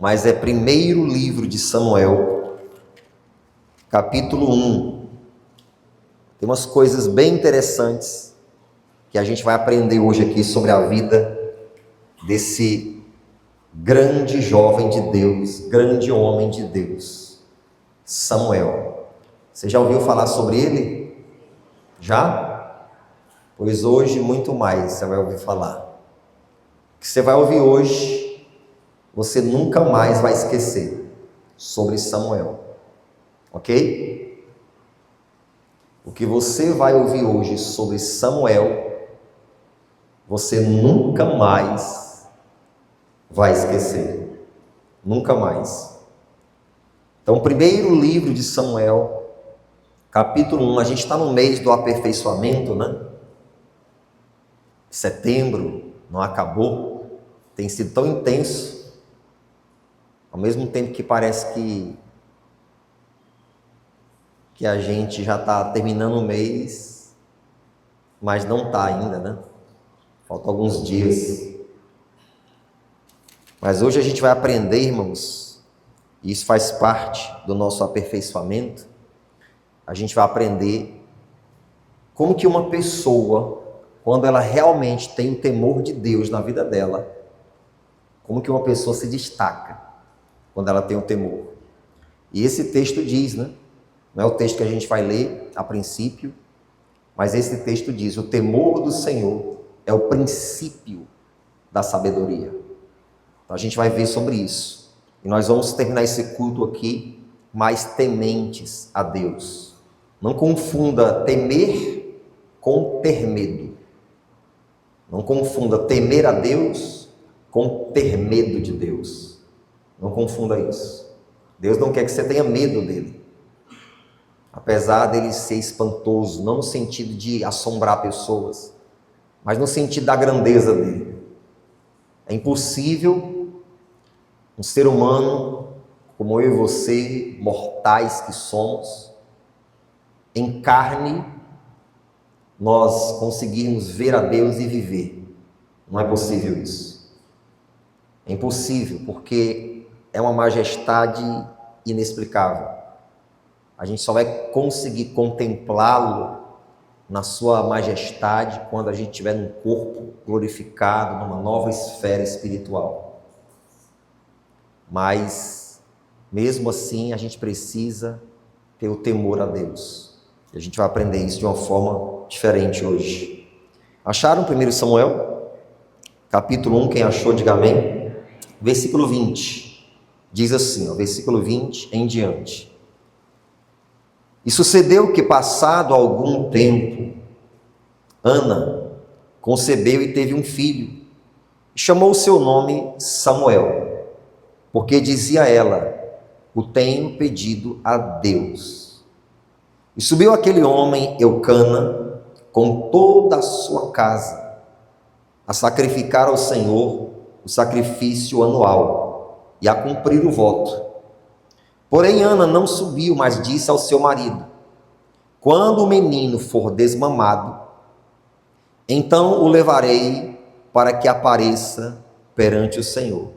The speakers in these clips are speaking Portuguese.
mas é primeiro livro de Samuel, capítulo 1. Tem umas coisas bem interessantes que a gente vai aprender hoje aqui sobre a vida desse grande jovem de Deus, grande homem de Deus, Samuel. Você já ouviu falar sobre ele? Já? Pois hoje muito mais você vai ouvir falar. O que você vai ouvir hoje, você nunca mais vai esquecer sobre Samuel. Ok? O que você vai ouvir hoje sobre Samuel, você nunca mais vai esquecer. Nunca mais. Então, primeiro livro de Samuel, capítulo 1, a gente está no mês do aperfeiçoamento, né? Setembro não acabou, tem sido tão intenso, ao mesmo tempo que parece que a gente já está terminando o mês, mas não está ainda, né? Faltam alguns dias. Mas hoje a gente vai aprender, irmãos, e isso faz parte do nosso aperfeiçoamento, a gente vai aprender como que uma pessoa, quando ela realmente tem o temor de Deus na vida dela, como que uma pessoa se destaca quando ela tem o temor. E esse texto diz, né? Não é o texto que a gente vai ler a princípio, mas esse texto diz: o temor do Senhor é o princípio da sabedoria. Então a gente vai ver sobre isso. E nós vamos terminar esse culto aqui mais tementes a Deus. Não confunda temer com ter medo. Não confunda temer a Deus com ter medo de Deus. Não confunda isso. Deus não quer que você tenha medo dele. Apesar dele ser espantoso, não no sentido de assombrar pessoas, mas no sentido da grandeza dele. É impossível um ser humano como eu e você, mortais que somos, em carne, nós conseguirmos ver a Deus e viver. Não é possível isso. É impossível, porque é uma majestade inexplicável. A gente só vai conseguir contemplá-lo na sua majestade quando a gente estiver num corpo glorificado, numa nova esfera espiritual. Mas, mesmo assim, a gente precisa ter o temor a Deus. E a gente vai aprender isso de uma forma diferente hoje. Acharam 1 Samuel? Capítulo 1, quem achou, diga amém. Versículo 20. Diz assim, ó, versículo 20 em diante. E sucedeu que, passado algum tempo, Ana concebeu e teve um filho. Chamou o seu nome Samuel, porque dizia ela: o tenho pedido a Deus. E subiu aquele homem, Eucana, com toda a sua casa, a sacrificar ao Senhor o sacrifício anual e a cumprir o voto. Porém, Ana não subiu, mas disse ao seu marido: quando o menino for desmamado, então o levarei para que apareça perante o Senhor,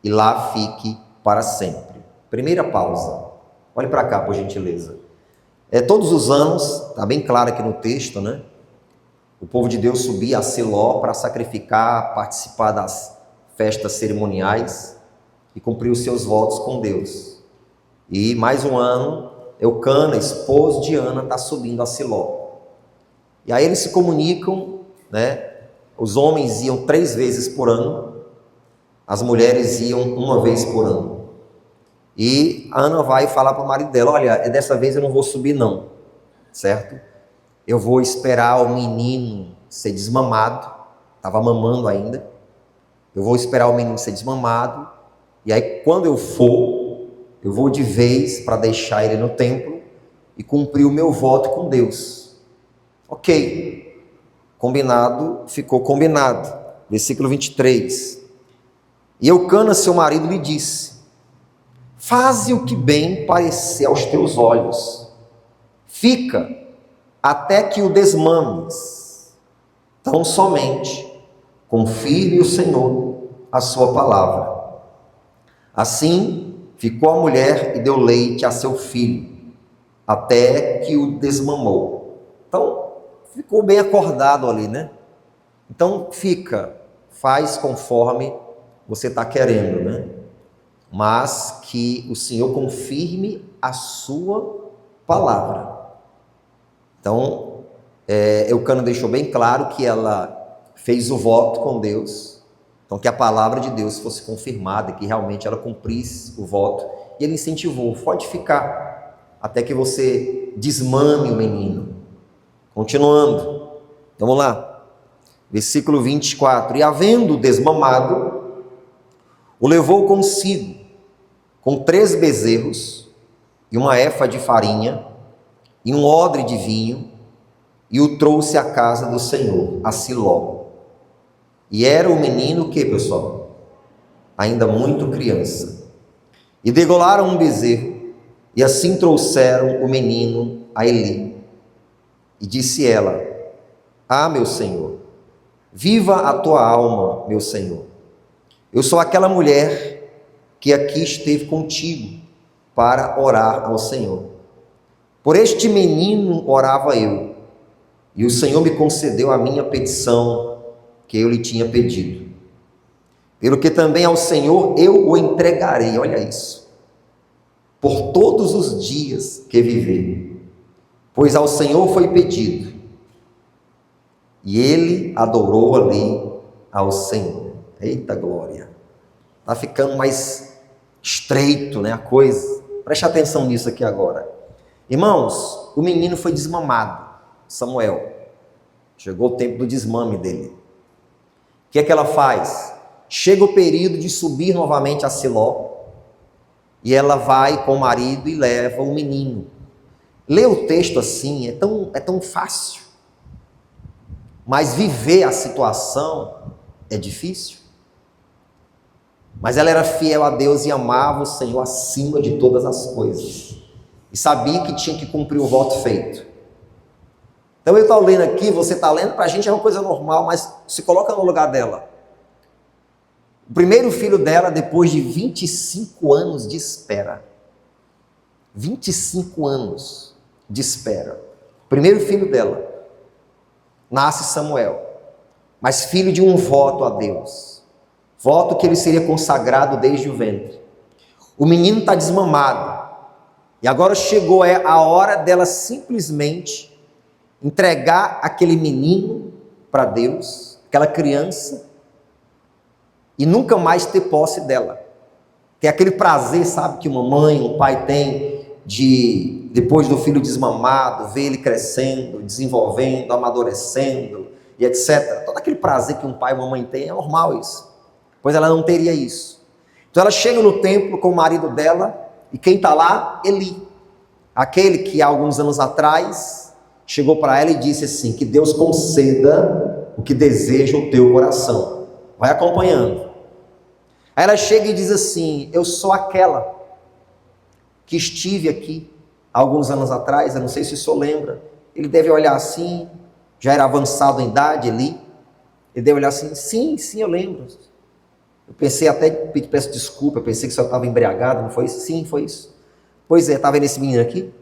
e lá fique para sempre. Primeira pausa. Olhe para cá, por gentileza. Todos os anos, está bem claro aqui no texto, né? O povo de Deus subia a Siló para sacrificar, participar das festas cerimoniais e cumprir os seus votos com Deus. E mais um ano, Eucana, esposo de Ana, está subindo a Siló. E aí eles se comunicam, né? Os homens iam 3 vezes por ano, as mulheres iam 1 vez por ano. E a Ana vai falar para o marido dela: olha, dessa vez eu não vou subir não, certo? Eu vou esperar o menino ser desmamado, estava mamando ainda. Eu vou esperar o menino ser desmamado, e aí quando eu for, eu vou de vez para deixar ele no templo e cumprir o meu voto com Deus. Ok, combinado, ficou combinado. Versículo 23. E Eucana, seu marido, lhe disse: faze o que bem parecer aos teus olhos, fica até que o desmames, tão somente confirme o Senhor a sua palavra. Assim ficou a mulher e deu leite a seu filho, até que o desmamou. Então, ficou bem acordado ali, né? Então, faz conforme você está querendo, né? Mas que o Senhor confirme a sua palavra. Então, Eucana deixou bem claro que ela fez o voto com Deus, então que a palavra de Deus fosse confirmada, que realmente ela cumprisse o voto, e ele incentivou, pode ficar, até que você desmame o menino. Continuando, vamos lá, versículo 24, e havendo desmamado, o levou consigo, com 3 bezerros, e uma efa de farinha, e um odre de vinho, e o trouxe à casa do Senhor, a Siló. E era o menino que, pessoal? Ainda muito criança. E degolaram um bezerro, e assim trouxeram o menino a Eli. E disse ela: Ah, meu Senhor, viva a tua alma, meu Senhor. Eu sou aquela mulher que aqui esteve contigo para orar ao Senhor. Por este menino orava eu, e o Senhor me concedeu a minha petição que eu lhe tinha pedido. Pelo que também ao Senhor eu o entregarei, olha isso, por todos os dias que viver, pois ao Senhor foi pedido. E ele adorou ali ao Senhor. Eita glória! Está ficando mais estreito, né, a coisa. Preste atenção nisso aqui agora. Irmãos, o menino foi desmamado, Samuel. Chegou o tempo do desmame dele. O que é que ela faz? Chega o período de subir novamente a Siló, e ela vai com o marido e leva o menino. Ler o texto assim é tão fácil, mas viver a situação é difícil. Mas ela era fiel a Deus e amava o Senhor acima de todas as coisas, e sabia que tinha que cumprir o voto feito. Então eu estou lendo aqui, você está lendo, para a gente é uma coisa normal, mas se coloca no lugar dela. O primeiro filho dela, depois de 25 anos de espera. 25 anos de espera. O primeiro filho dela, nasce Samuel, mas filho de um voto a Deus. Voto que ele seria consagrado desde o ventre. O menino está desmamado. E agora chegou a hora dela simplesmente entregar aquele menino para Deus, aquela criança, e nunca mais ter posse dela. Ter aquele prazer, sabe, que uma mãe, um pai tem, de, depois do filho desmamado, ver ele crescendo, desenvolvendo, amadurecendo, e etc. Todo aquele prazer que um pai e uma mãe tem, é normal isso. Pois ela não teria isso. Então ela chega no templo com o marido dela, e quem está lá? Eli. Aquele que há alguns anos atrás chegou para ela e disse assim: que Deus conceda o que deseja o teu coração. Vai acompanhando. Aí ela chega e diz assim: eu sou aquela que estive aqui há alguns anos atrás, eu não sei se o senhor lembra. Ele deve olhar assim, já era avançado em idade ali. Ele deve olhar assim: sim, eu lembro. Eu pensei até, peço desculpa, eu pensei que o senhor estava embriagado, não foi isso? Sim, foi isso. Pois é, está vendo esse menino aqui?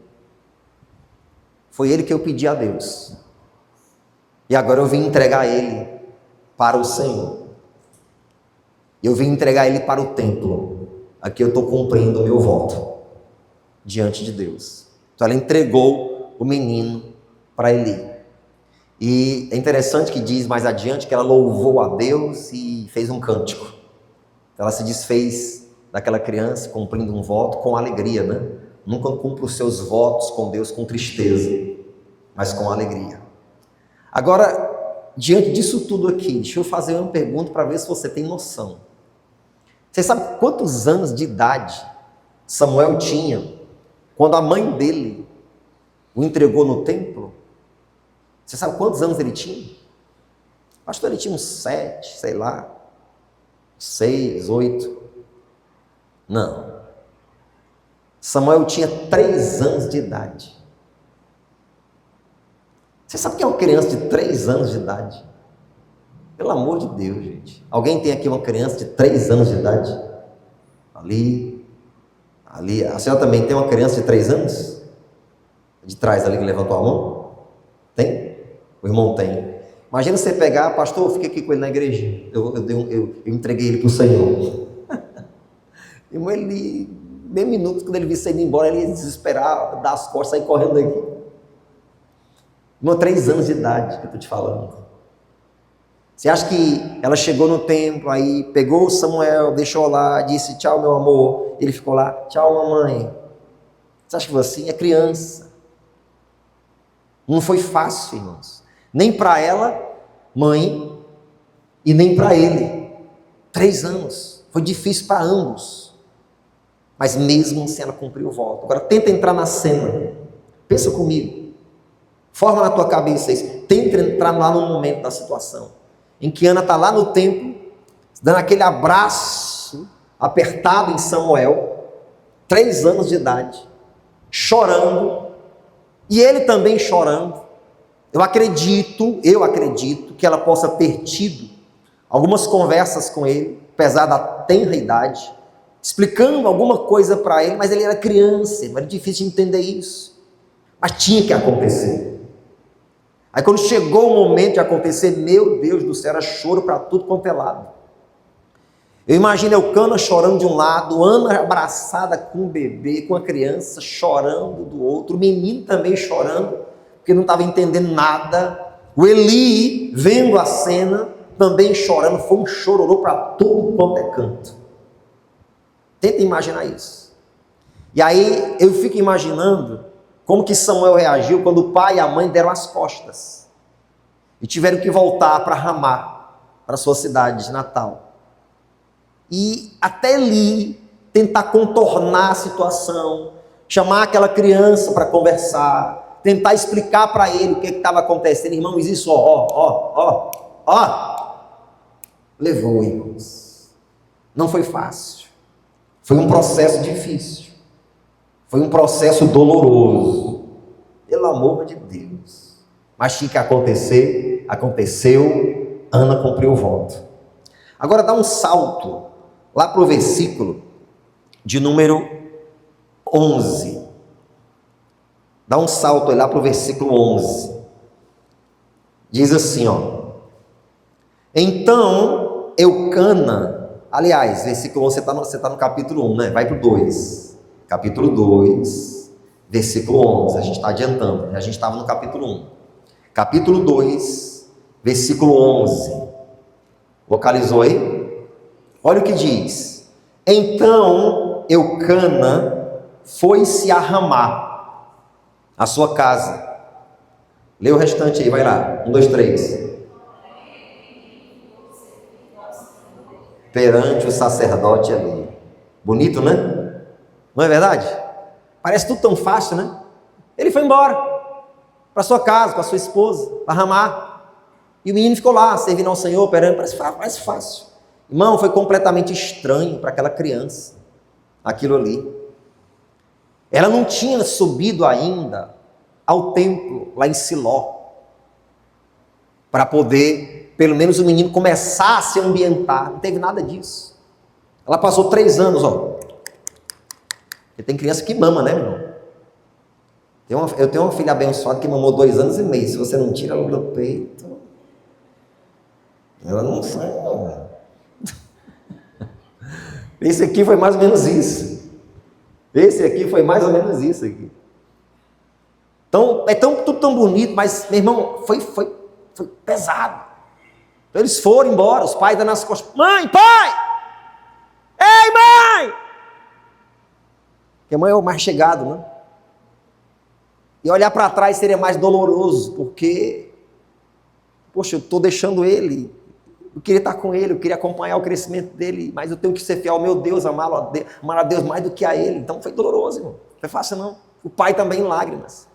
Foi ele que eu pedi a Deus. E agora eu vim entregar ele para o Senhor. Eu vim entregar ele para o templo. Aqui eu estou cumprindo o meu voto diante de Deus. Então ela entregou o menino para Eli. E é interessante que diz mais adiante que ela louvou a Deus e fez um cântico. Ela se desfez daquela criança cumprindo um voto com alegria, né? Nunca cumpre os seus votos com Deus com tristeza, mas com alegria. Agora, diante disso tudo aqui, deixa eu fazer uma pergunta para ver se você tem noção. Você sabe quantos anos de idade Samuel tinha quando a mãe dele o entregou no templo? Você sabe quantos anos ele tinha? Pastor, ele tinha uns 7, sei lá, 6, 8. Não. Samuel tinha 3 anos de idade. Você sabe o que é uma criança de 3 anos de idade? Pelo amor de Deus, gente. Alguém tem aqui uma criança de 3 anos de idade? Ali. A senhora também tem uma criança de 3 anos? De trás ali que levantou a mão? Tem? O irmão tem. Imagina você pegar, pastor, eu fiquei aqui com ele na igreja. Eu entreguei ele para o Senhor. Irmão, ele, meio minuto, quando ele visse ele indo embora, ele ia desesperar, dar as costas, sair correndo daqui. Irmão, 3 anos de idade que eu estou te falando. Você acha que ela chegou no templo, aí pegou Samuel, deixou lá, disse tchau, meu amor. Ele ficou lá, tchau, mamãe. Você acha que foi assim? É criança. Não foi fácil, irmãos. Nem para ela, mãe, e nem para ele. 3 anos. Foi difícil para ambos. Mas mesmo assim ela cumpriu o voto. Agora tenta entrar na cena. Pensa comigo. Forma na tua cabeça isso. Tenta entrar lá no momento da situação. Em que Ana está lá no templo, dando aquele abraço apertado em Samuel. 3 anos de idade. Chorando. E ele também chorando. Eu acredito que ela possa ter tido algumas conversas com ele, apesar da tenra idade, explicando alguma coisa para ele, mas ele era criança, era difícil de entender isso. Mas tinha que acontecer. Aí quando chegou o momento de acontecer, meu Deus do céu, era choro para tudo quanto é lado. Eu imagino Eucana chorando de um lado, Ana abraçada com o bebê, com a criança, chorando do outro, o menino também chorando, porque não estava entendendo nada. O Eli, vendo a cena, também chorando, foi um chororô para todo quanto é canto. Tenta imaginar isso. E aí eu fico imaginando como que Samuel reagiu quando o pai e a mãe deram as costas e tiveram que voltar para Ramá, para sua cidade de Natal. E até Eli tentar contornar a situação, chamar aquela criança para conversar, tentar explicar para ele o que estava acontecendo. Irmãos, isso, levou, irmãos. Não foi fácil. Foi um processo difícil. Foi um processo doloroso. Pelo amor de Deus. Mas tinha que acontecer, aconteceu, Ana cumpriu o voto. Agora dá um salto lá para o versículo de número 11. Dá um salto lá para o versículo 11. Diz assim, Então, Eucana, aliás, versículo 11, você tá no capítulo 1, né? Vai para o 2. Capítulo 2, versículo 11. A gente está adiantando, né? A gente estava no capítulo 1. Capítulo 2, versículo 11. Localizou aí? Olha o que diz. Então, Eucana foi-se a Ramá, a sua casa. Lê o restante aí, vai lá. 1, 2, 3. Perante o sacerdote ali. Bonito, né? Não é verdade? Parece tudo tão fácil, né? Ele foi embora para sua casa, com a sua esposa, para Ramá. E o menino ficou lá, servindo ao Senhor, perante. Parece fácil. Irmão, foi completamente estranho para aquela criança, aquilo ali. Ela não tinha subido ainda ao templo, lá em Siló, para poder, pelo menos o menino começar a se ambientar. Não teve nada disso. Ela passou 3 anos, Porque tem criança que mama, né, meu irmão? Eu tenho uma filha abençoada que mamou 2 anos e meio. Se você não tira ela do peito, ela não sai, não. Esse aqui foi mais ou menos isso. Esse aqui foi mais ou menos isso aqui. Então, tudo tão bonito, mas, meu irmão, foi pesado. Então, eles foram embora, os pais dando nas costas. Mãe, pai! Ei, mãe! Porque a mãe é o mais chegado, né? E olhar para trás seria mais doloroso, porque, poxa, eu estou deixando ele. Eu queria estar com ele, eu queria acompanhar o crescimento dele, mas eu tenho que ser fiel ao meu Deus, amar a Deus mais do que a ele. Então foi doloroso, irmão. Não foi fácil, não. O pai também em lágrimas.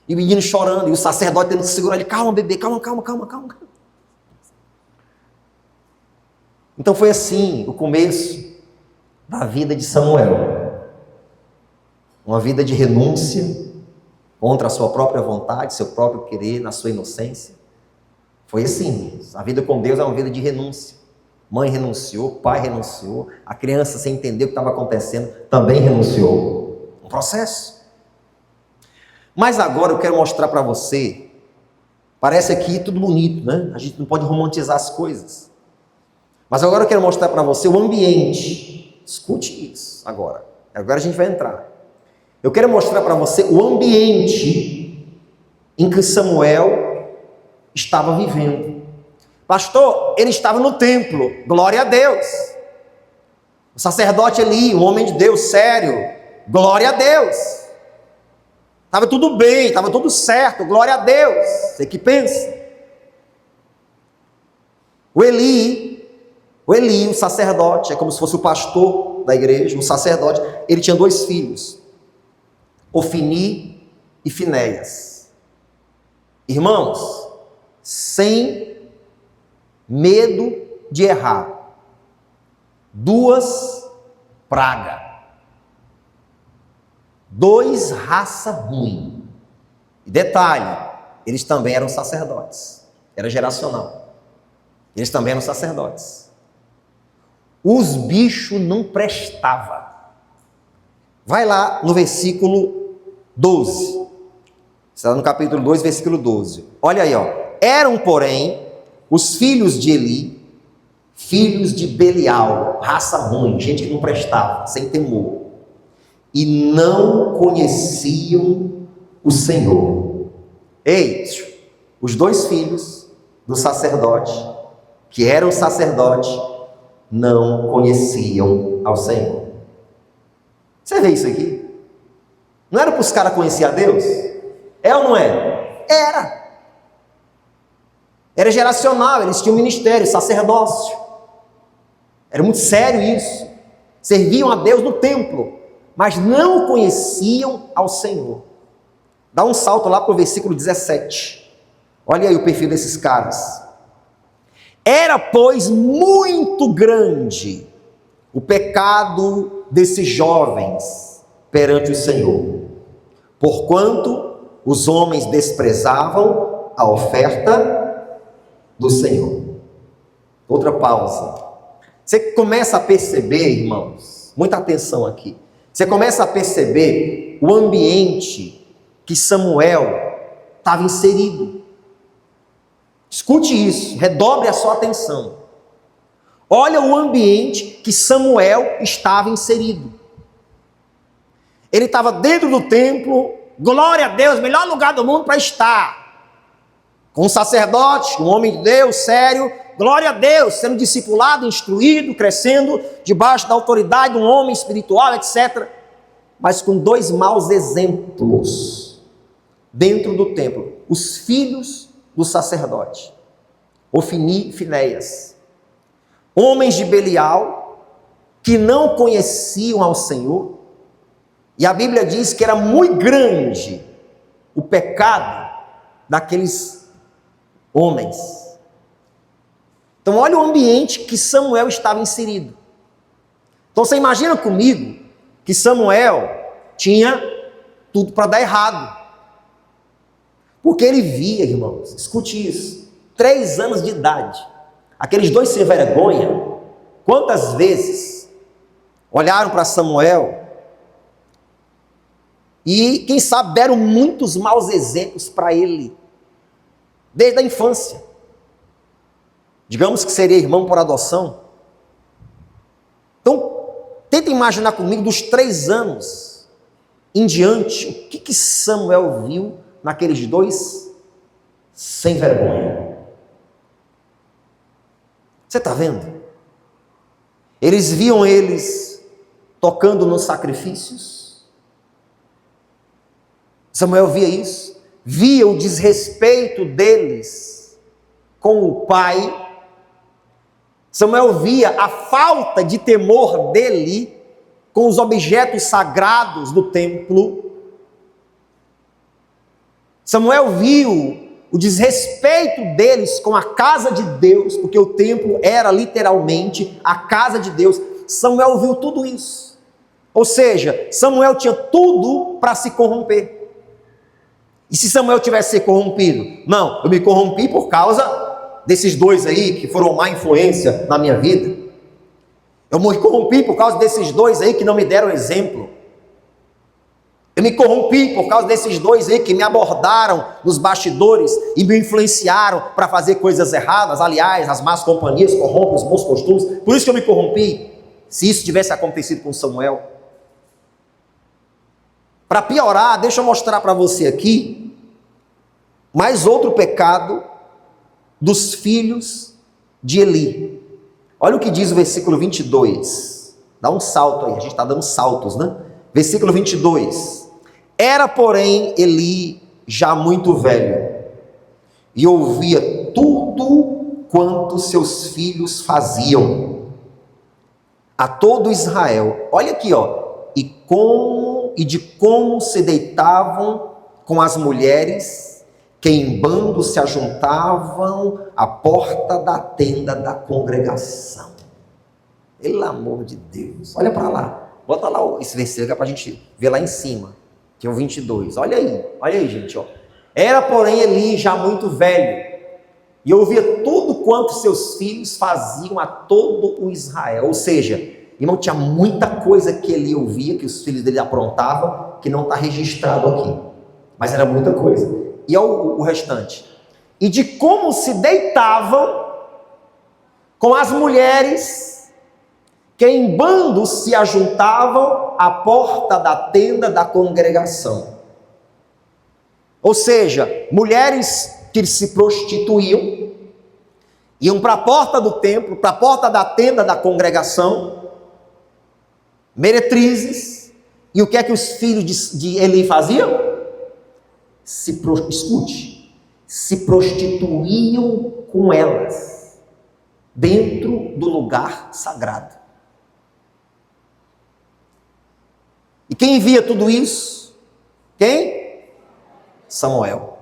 E o menino chorando, e o sacerdote tendo que segurar ele. Calma, bebê, calma. Então foi assim o começo da vida de Samuel. Uma vida de renúncia contra a sua própria vontade, seu próprio querer, na sua inocência. Foi assim. A vida com Deus é uma vida de renúncia. Mãe renunciou, pai renunciou, a criança, sem entender o que estava acontecendo, também renunciou. Um processo. Mas agora eu quero mostrar para você, parece aqui tudo bonito, né? A gente não pode romantizar as coisas. Mas agora eu quero mostrar para você o ambiente. Escute isso agora. Agora a gente vai entrar. Eu quero mostrar para você o ambiente em que Samuel estava vivendo. Pastor, ele estava no templo, glória a Deus. O sacerdote Eli, um homem de Deus sério, glória a Deus. Estava tudo bem, estava tudo certo, glória a Deus. Você que pensa? O Eli, o sacerdote, é como se fosse o pastor da igreja, o sacerdote, ele tinha 2 filhos, Ofni e Finéias. Irmãos, sem medo de errar, 2 pragas, 2 raça ruim. E detalhe, eles também eram sacerdotes, era geracional. Eles também eram sacerdotes. Os bichos não prestavam. Vai lá no versículo 12. Está no capítulo 2, versículo 12. Olha aí, ó. Eram, porém, os filhos de Eli, filhos de Belial, raça ruim, gente que não prestava, sem temor, e não conheciam o Senhor. Ei, os 2 filhos do sacerdote, que eram sacerdote, não conheciam ao Senhor. Você vê isso aqui? Não era para os caras conhecer a Deus? É ou não é? Era. Era geracional, eles tinham ministério, sacerdócio. Era muito sério isso. Serviam a Deus no templo, mas não conheciam ao Senhor. Dá um salto lá para o versículo 17. Olha aí o perfil desses caras. Era, pois, muito grande o pecado desses jovens perante o Senhor, porquanto os homens desprezavam a oferta do Senhor. Outra pausa. Você começa a perceber, irmãos, muita atenção aqui. Você começa a perceber o ambiente que Samuel estava inserido. Escute isso, redobre a sua atenção. Olha o ambiente que Samuel estava inserido. Ele estava dentro do templo, glória a Deus, melhor lugar do mundo para estar. Com um sacerdote, um homem de Deus, sério, glória a Deus, sendo discipulado, instruído, crescendo, debaixo da autoridade de um homem espiritual, etc. Mas com 2 maus exemplos dentro do templo. Os filhos do sacerdote, Ofni e Finéias, homens de Belial, que não conheciam ao Senhor, e a Bíblia diz que era muito grande o pecado daqueles homens. Então olha o ambiente que Samuel estava inserido. Então você imagina comigo que Samuel tinha tudo para dar errado. Porque ele via, irmãos, escute isso, 3 anos de idade, aqueles 2 sem vergonha, quantas vezes olharam para Samuel e, quem sabe, deram muitos maus exemplos para ele, desde a infância. Digamos que seria irmão por adoção. Então, tenta imaginar comigo, dos 3 anos em diante, o que Samuel viu naqueles 2 sem vergonha. Você está vendo? Eles viam eles tocando nos sacrifícios. Samuel via isso, via o desrespeito deles com o pai. Samuel via a falta de temor dele com os objetos sagrados do templo. Samuel viu o desrespeito deles com a casa de Deus, porque o templo era literalmente a casa de Deus. Samuel viu tudo isso. Ou seja, Samuel tinha tudo para se corromper. E se Samuel tivesse se corrompido? Não, eu me corrompi por causa desses dois aí que foram má influência na minha vida. Eu me corrompi por causa desses dois aí que não me deram exemplo. Eu me corrompi por causa desses dois aí que me abordaram nos bastidores e me influenciaram para fazer coisas erradas. Aliás, as más companhias corrompem os bons costumes. Por isso que eu me corrompi. Se isso tivesse acontecido com Samuel. Para piorar, deixa eu mostrar para você aqui mais outro pecado dos filhos de Eli. Olha o que diz o versículo 22. Dá um salto aí, a gente está dando saltos, né? Versículo 22. Era, porém, Eli já muito velho, e ouvia tudo quanto seus filhos faziam a todo Israel. Olha aqui, ó. E de como se deitavam com as mulheres que em bando se ajuntavam à porta da tenda da congregação. Pelo amor de Deus, olha para lá, bota lá esse versículo para a gente ver lá em cima, que é o 22, olha aí gente, ó. Era porém Eli já muito velho, e ouvia tudo quanto seus filhos faziam a todo o Israel. Ou seja, irmão, tinha muita coisa que Eli ouvia, que os filhos dele aprontavam, que não está registrado aqui, mas era muita coisa. E olha o restante. E de como se deitavam com as mulheres que em bando se ajuntavam à porta da tenda da congregação. Ou seja, mulheres que se prostituíam, iam para a porta do templo, para a porta da tenda da congregação, meretrizes. E o que é que os filhos de Eli faziam? Escute, se prostituíam com elas, dentro do lugar sagrado. E quem via tudo isso? Quem? Samuel.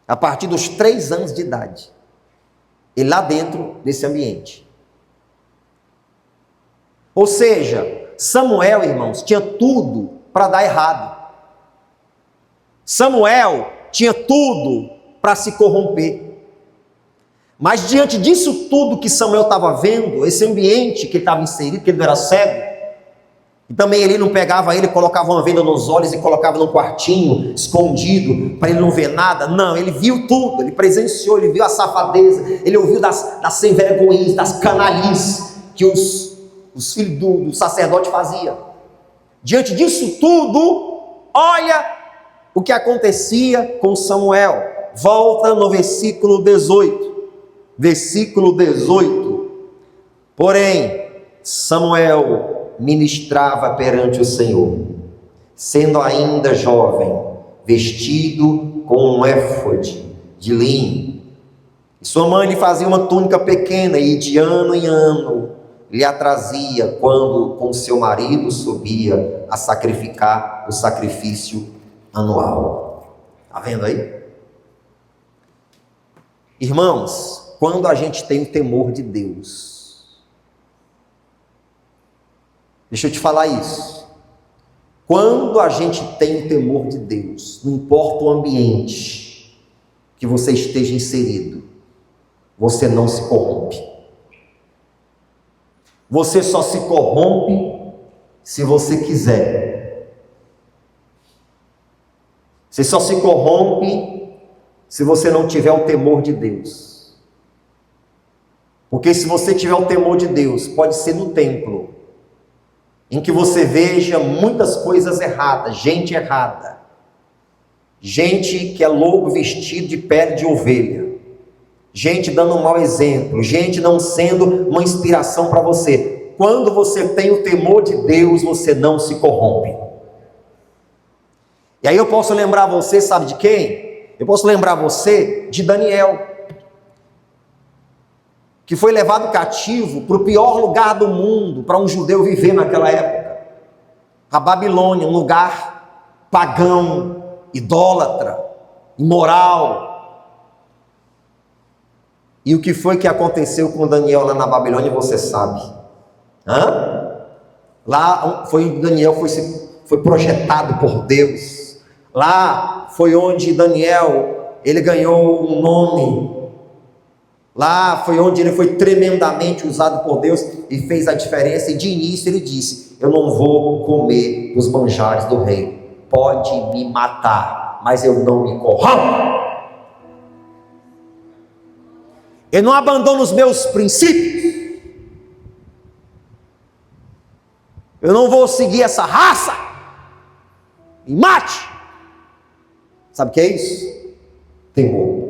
A partir dos 3 anos de idade. Ele lá dentro desse ambiente. Ou seja, Samuel, irmãos, tinha tudo para dar errado. Samuel tinha tudo para se corromper. Mas diante disso tudo que Samuel estava vendo, esse ambiente que ele estava inserido, que ele não era cego, e também ele não pegava ele, colocava uma venda nos olhos e colocava num quartinho escondido para ele não ver nada. Não, ele viu tudo, ele presenciou, ele viu a safadeza, ele ouviu das sem vergonhice, das canalices que os filhos do sacerdote faziam. Diante disso tudo, olha o que acontecia com Samuel. Volta no versículo 18. Versículo 18. Porém, Samuel ministrava perante o Senhor, sendo ainda jovem, vestido com um éfode de linho. E sua mãe lhe fazia uma túnica pequena, e de ano em ano lhe a trazia, quando com seu marido subia a sacrificar o sacrifício anual. Está vendo aí? Irmãos, quando a gente tem o temor de Deus, deixa eu te falar isso. Quando a gente tem o temor de Deus, não importa o ambiente que você esteja inserido, você não se corrompe. Você só se corrompe se você quiser. Você só se corrompe se você não tiver o temor de Deus. Porque se você tiver o temor de Deus, pode ser no templo, em que você veja muitas coisas erradas, gente errada, gente que é lobo vestido de pele de ovelha, gente dando um mau exemplo, gente não sendo uma inspiração para você. Quando você tem o temor de Deus, você não se corrompe. E aí eu posso lembrar você, sabe de quem? Eu posso lembrar você de Daniel, que foi levado cativo para o pior lugar do mundo para um judeu viver naquela época, a Babilônia, um lugar pagão, idólatra, imoral. E o que foi que aconteceu com Daniel lá na Babilônia, você sabe. Lá foi Daniel foi projetado por Deus. Lá foi onde Daniel, ele ganhou um nome Lá foi onde ele foi tremendamente usado por Deus e fez a diferença. E de início ele disse: eu não vou comer os manjares do rei. Pode me matar, mas eu não me corrompo. Eu não abandono os meus princípios. Eu não vou seguir essa raça. Me mate. Sabe o que é isso? Temor.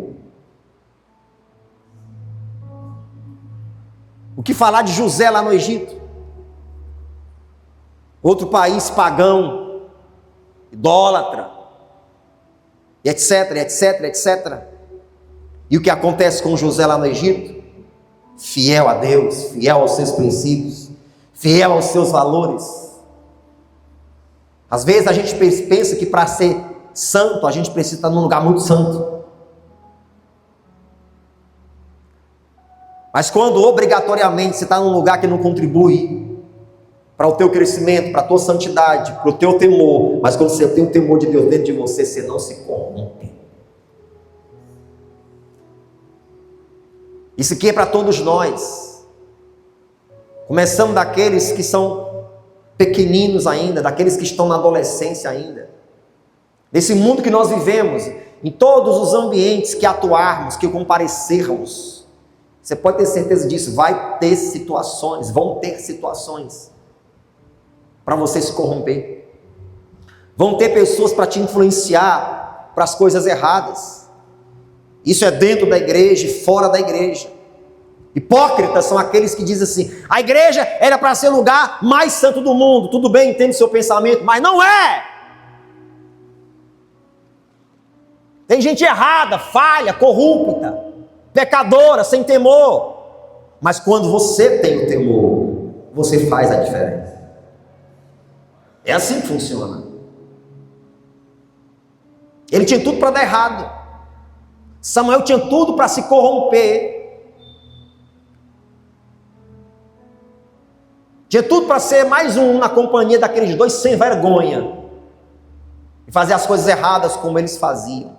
O que falar de José lá no Egito? Outro país pagão, idólatra, etc, etc, etc. E o que acontece com José lá no Egito? Fiel a Deus, fiel aos seus princípios, fiel aos seus valores. Às vezes a gente pensa que para ser santo, a gente precisa estar num lugar muito santo. Mas quando obrigatoriamente você está num lugar que não contribui para o teu crescimento, para a tua santidade, para o teu temor, mas quando você tem o temor de Deus dentro de você, você não se corrompe. Isso aqui é para todos nós. Começamos daqueles que são pequeninos ainda, daqueles que estão na adolescência ainda. Nesse mundo que nós vivemos, em todos os ambientes que atuarmos, que comparecermos, você pode ter certeza disso, vai ter situações, vão ter situações para você se corromper. Vão ter pessoas para te influenciar para as coisas erradas. Isso é dentro da igreja e fora da igreja. Hipócritas são aqueles que dizem assim: a igreja era para ser o lugar mais santo do mundo. Tudo bem, entende o seu pensamento, mas não é. Tem gente errada, falha, corrupta, pecadora, sem temor. Mas quando você tem o temor, você faz a diferença. É assim que funciona. Ele tinha tudo para dar errado. Samuel tinha tudo para se corromper. Tinha tudo para ser mais um na companhia daqueles dois sem vergonha e fazer as coisas erradas como eles faziam.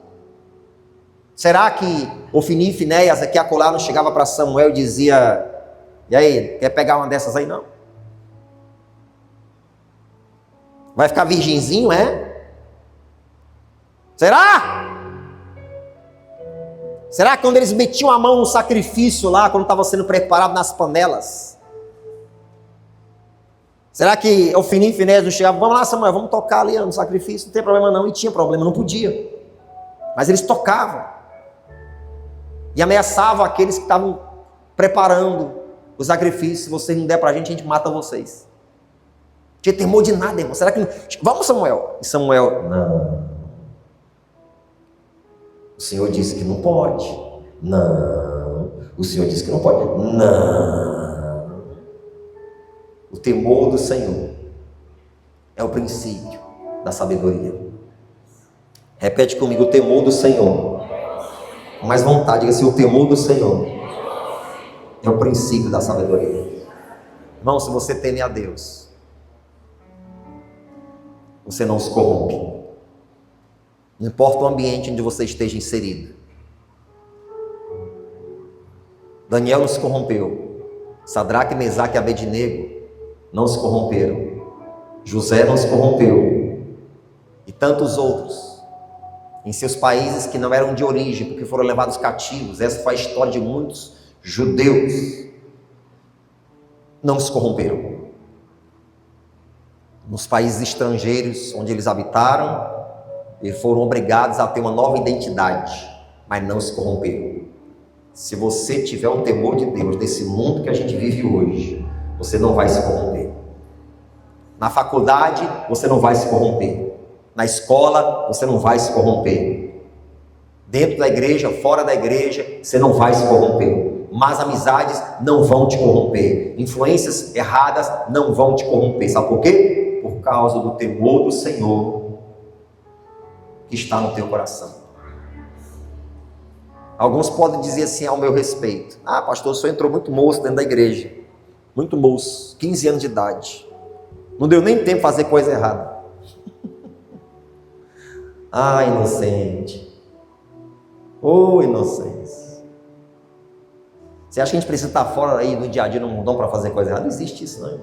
Será que Ofni e Finéias aqui acolá não chegava para Samuel e dizia: e aí, quer pegar uma dessas aí não? Vai ficar virgenzinho, é? Será? Será que quando eles metiam a mão no sacrifício lá, quando estava sendo preparado nas panelas, será que Ofni e Finéias não chegavam? Vamos lá, Samuel, vamos tocar ali no sacrifício, não tem problema não. E tinha problema, não podia. Mas eles tocavam e ameaçavam aqueles que estavam preparando o sacrifício: se vocês não der para a gente mata vocês. Não tinha temor de nada, irmão. Será que não... Vamos, Samuel. E Samuel: não. O Senhor disse que não pode. Não. O Senhor disse que não pode. Não. O temor do Senhor é o princípio da sabedoria. Repete comigo: o temor do Senhor. Com mais vontade, diga assim: o temor do Senhor é o princípio da sabedoria. Irmão, se você teme a Deus, você não se corrompe. Não importa o ambiente onde você esteja inserido. Daniel não se corrompeu. Sadraque, Mesaque e Abednego não se corromperam. José não se corrompeu. E tantos outros, em seus países que não eram de origem, porque foram levados cativos. Essa foi a história de muitos judeus. Não se corromperam. Nos países estrangeiros onde eles habitaram, e foram obrigados a ter uma nova identidade, mas não se corromperam. Se você tiver o temor de Deus desse mundo que a gente vive hoje, você não vai se corromper. Na faculdade, você não vai se corromper. Na escola, você não vai se corromper. Dentro da igreja, fora da igreja, você não vai se corromper. Más amizades não vão te corromper. Influências erradas não vão te corromper. Sabe por quê? Por causa do temor do Senhor que está no teu coração. Alguns podem dizer assim ao meu respeito: ah, pastor, o senhor entrou muito moço dentro da igreja. Muito moço, 15 anos de idade. Não deu nem tempo de fazer coisa errada. Ah, inocente. Oh, inocência. Você acha que a gente precisa estar fora aí do dia a dia no mundão para fazer coisa errada? Não existe isso, não.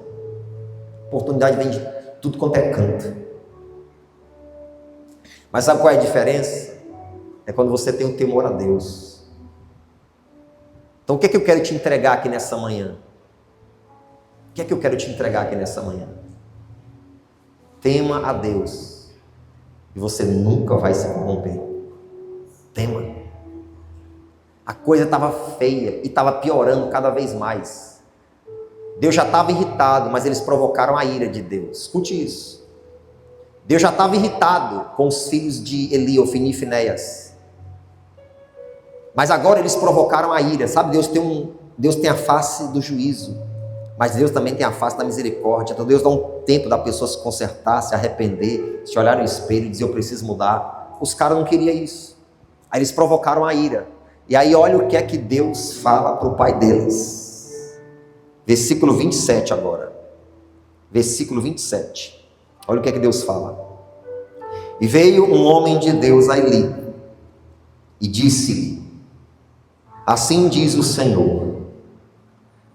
Oportunidade vem de tudo quanto é canto. Mas sabe qual é a diferença? É quando você tem o temor a Deus. Então o que é que eu quero te entregar aqui nessa manhã? O que é que eu quero te entregar aqui nessa manhã? Tema a Deus. E você nunca vai se corromper. Tema. A coisa estava feia e estava piorando cada vez mais. Deus já estava irritado, mas eles provocaram a ira de Deus. Escute isso. Deus já estava irritado com os filhos de Eli, Ofni e Finéias. Mas agora eles provocaram a ira. Sabe, Deus tem a face do juízo, mas Deus também tem a face da misericórdia. Então Deus dá um tempo da pessoa se consertar, se arrepender, se olhar no espelho e dizer: eu preciso mudar. Os caras não queriam isso. Aí eles provocaram a ira. E aí olha o que é que Deus fala para o pai deles. Versículo 27 agora. Versículo 27. Olha o que é que Deus fala. E veio um homem de Deus a Eli e disse-lhe: assim diz o Senhor,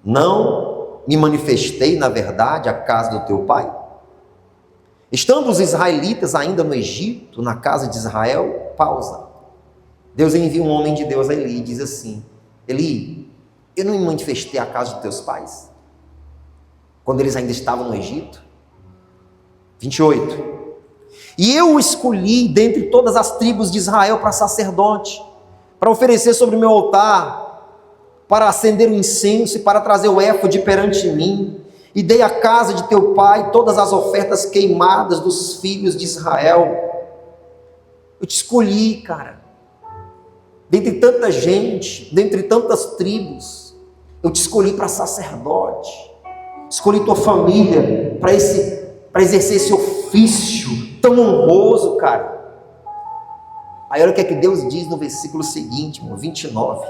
não me manifestei na verdade à casa do teu pai? Estando os israelitas ainda no Egito, na casa de Israel, pausa. Deus envia um homem de Deus a Eli e diz assim: Eli, eu não me manifestei à casa dos teus pais, quando eles ainda estavam no Egito? 28. E eu o escolhi dentre todas as tribos de Israel para sacerdote, para oferecer sobre o meu altar, para acender o incenso e para trazer o éfode perante mim. E dei à casa de teu pai todas as ofertas queimadas dos filhos de Israel. Eu te escolhi, cara. Dentre tanta gente, dentre tantas tribos, eu te escolhi para sacerdote. Escolhi tua família para exercer esse ofício tão honroso, cara. Aí olha o que é que Deus diz no versículo seguinte, 29.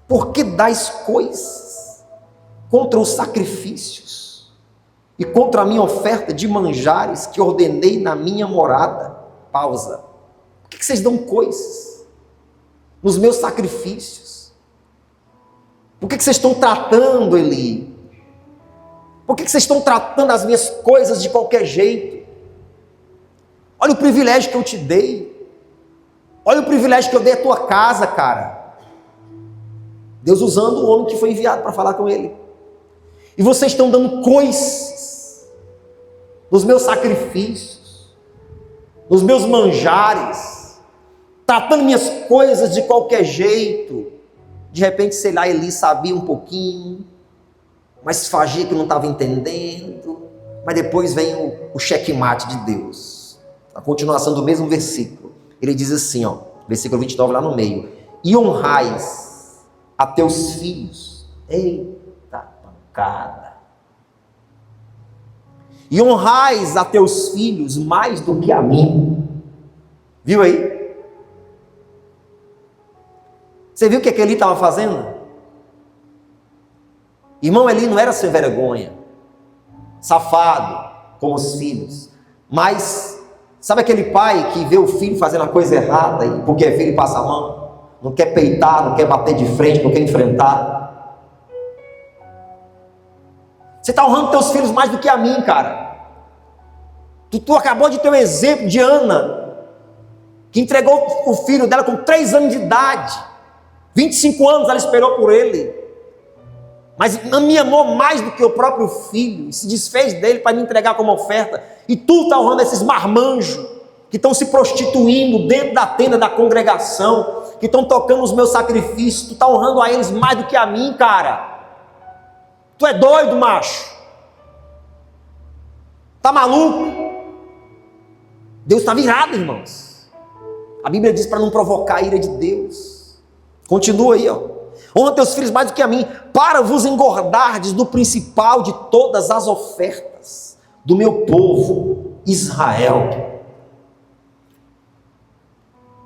Por que dais coisas contra os sacrifícios e contra a minha oferta de manjares que ordenei na minha morada? Pausa. Por que vocês dão coisas nos meus sacrifícios? Por que vocês estão tratando, Eli? Por que vocês estão tratando as minhas coisas de qualquer jeito? Olha o privilégio que eu te dei. Olha o privilégio que eu dei à tua casa, cara. Deus usando o homem que foi enviado para falar com ele. E vocês estão dando coisas nos meus sacrifícios, nos meus manjares, tratando minhas coisas de qualquer jeito. De repente, sei lá, Eli sabia um pouquinho, mas fagia que não estava entendendo. Mas depois vem o checkmate de Deus. A continuação do mesmo versículo. Ele diz assim, ó, versículo 29 lá no meio. E honrais a teus filhos. Eita pancada. E honrais a teus filhos mais do que a mim. Viu aí? Você viu o que Eli estava fazendo? Irmão, Eli não era sem vergonha, safado, como os filhos. Mas, sabe aquele pai que vê o filho fazendo a coisa errada e porque é filho passa a mão? Não quer peitar, não quer bater de frente, não quer enfrentar. Você está honrando teus filhos mais do que a mim, cara. Tu acabou de ter o exemplo de Ana, que entregou o filho dela com 3 anos de idade. 25 anos ela esperou por ele. Mas me amou mais do que o próprio filho, e se desfez dele para me entregar como oferta. E tu está honrando esses marmanjos, que estão se prostituindo dentro da tenda da congregação, que estão tocando os meus sacrifícios. Tu está honrando a eles mais do que a mim, cara. Tu é doido, macho. Tá maluco? Deus está virado, irmãos. A Bíblia diz para não provocar a ira de Deus. Continua aí, ó. Honra teus filhos mais do que a mim, para vos engordardes do principal de todas as ofertas do meu povo Israel.